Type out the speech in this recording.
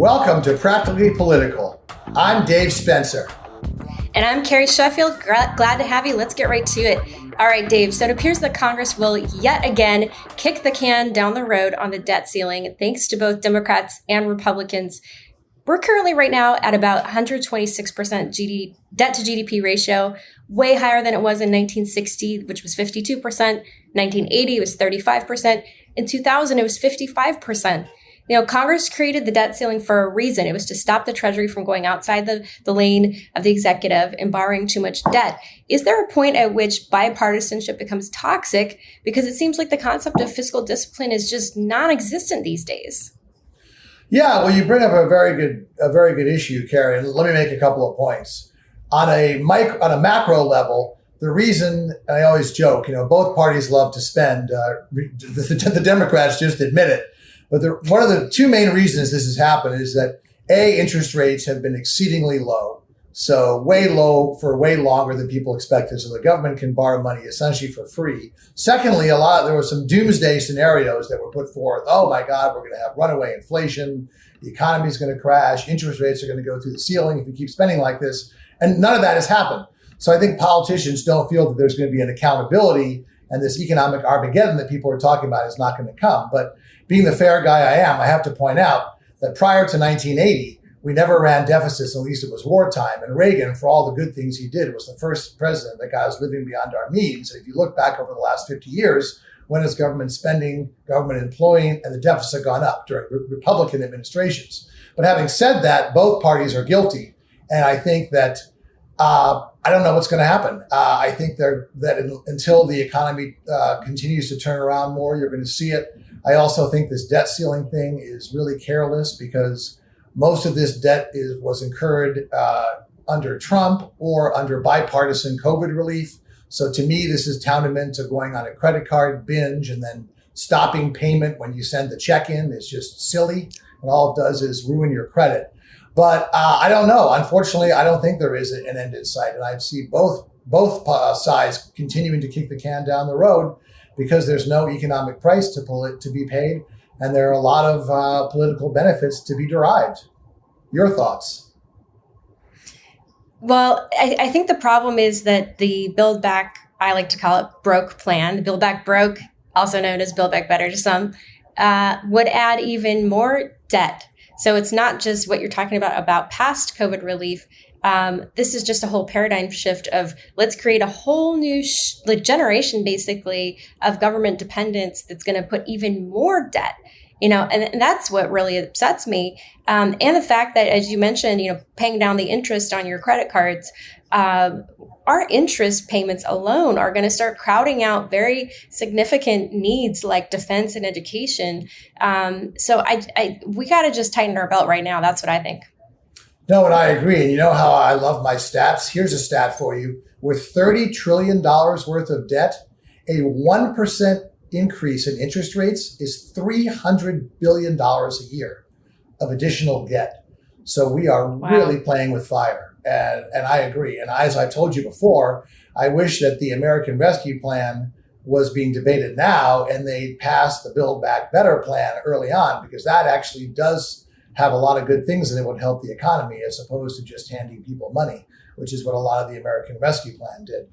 Welcome to Practically Political. I'm Dave Spencer. And I'm Carrie Sheffield. Glad to have you. Let's get right to it. All right, Dave. So it appears that Congress will yet again kick the can down the road on the debt ceiling, thanks to both Democrats and Republicans. We're currently right now at about 126% debt to GDP ratio, way higher than it was in 1960, which was 52%. 1980 was 35%. In 2000, it was 55%. Congress created the debt ceiling for a reason. It was to stop the Treasury from going outside the lane of the executive and borrowing too much debt. Is there a point at which bipartisanship becomes toxic? Because it seems like the concept of fiscal discipline is just non-existent these days. Yeah, well, you bring up a very good issue, Carrie. And let me make a couple of points. On a macro level, the reason, and I always joke, both parties love to spend. The Democrats just admit it. But one of the two main reasons this has happened is that interest rates have been exceedingly low. So way low for way longer than people expected. So the government can borrow money essentially for free. Secondly, there were some doomsday scenarios that were put forth. Oh my God, we're going to have runaway inflation. The economy is going to crash. Interest rates are going to go through the ceiling if we keep spending like this. And none of that has happened. So I think politicians don't feel that there's going to be an accountability, and this economic Armageddon that people are talking about is not going to come. But being the fair guy I am, I have to point out that prior to 1980, we never ran deficits, at least it was wartime. And Reagan, for all the good things he did, was the first president that got us living beyond our means. And if you look back over the last 50 years, when has government spending, government employing, and the deficit gone up during Republican administrations? But having said that, both parties are guilty. And I think that I don't know what's going to happen. I think that until the economy continues to turn around more, you're going to see it. I also think this debt ceiling thing is really careless because most of this debt was incurred under Trump or under bipartisan COVID relief. So to me, this is tantamount to going on a credit card binge and then stopping payment when you send the check in. It's just silly. And all it does is ruin your credit. But I don't know. Unfortunately, I don't think there is an end in sight. And I see both sides continuing to kick the can down the road because there's no economic price to be paid. And there are a lot of political benefits to be derived. Your thoughts? Well, I think the problem is that the Build Back, I like to call it broke plan, the Build Back broke, also known as Build Back Better to some, would add even more debt. So it's not just what you're talking about past COVID relief. This is just a whole paradigm shift of let's create a whole new generation, basically, of government dependence that's going to put even more debt. And that's what really upsets me. And the fact that, as you mentioned, paying down the interest on your credit cards, our interest payments alone are going to start crowding out very significant needs like defense and education. So we got to just tighten our belt right now. That's what I think. No, and I agree. And you know how I love my stats? Here's a stat for you. With $30 trillion worth of debt, a 1% increase in interest rates is $300 billion a year of additional debt. So we are really playing with fire. And I agree. And as I told you before, I wish that the American Rescue Plan was being debated now and they passed the Build Back Better plan early on, because that actually does have a lot of good things and it would help the economy as opposed to just handing people money, which is what a lot of the American Rescue Plan did.